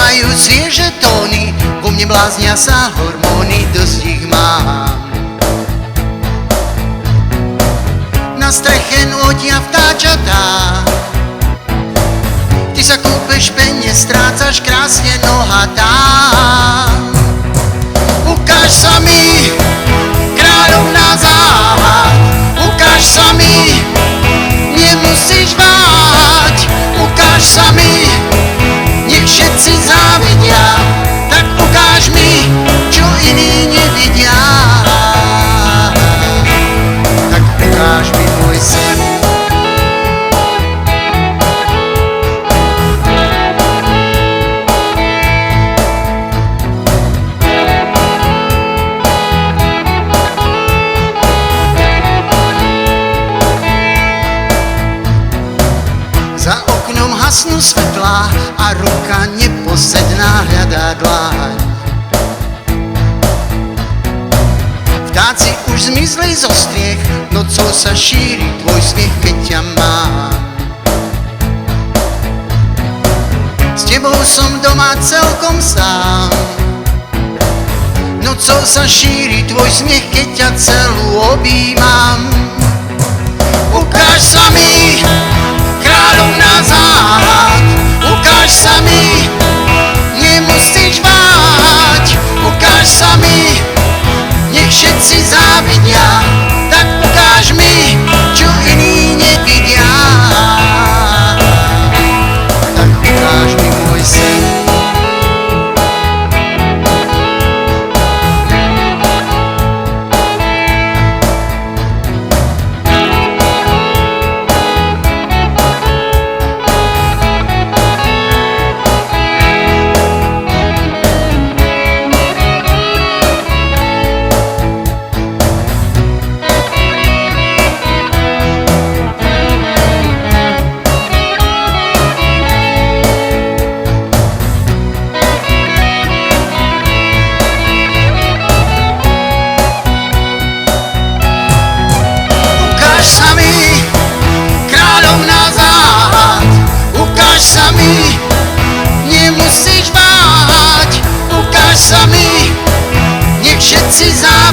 Spievajú svieže tóny, vo mne bláznia sa hormóny, dosť ich mám. Na streche nôtia vtáčatá, ty sa kúpeš penne, strácaš krásne nohatá. Ukáž sa mi, kráľovná záhad, ukáž sa mi, nemusíš váhať, ukáž sa mi, nech všetci závidia, tak ukáž mi, čo iní nevidia. Tak ukáž mi môj sen. Za oknom hasnú svetlá a ruka neposedná hľadá dláň. Vtáci už zmizli zo striech, nocou sa šíri tvoj smiech, keď ťa mám. S tebou som doma celkom sám. Nocou sa šíri tvoj smiech, keď ťa celú objímam. Ukáž sa mi, kráľovná záhad, ukáž sa mi, nemusíš váhať, ukáž sa mi, nech všetci závidia, tak ukáž mi, čo iní nevidia. Tak ukáž mi môj sen. Nemusíš váhať, ukáž sa mi, nech všetci závidia.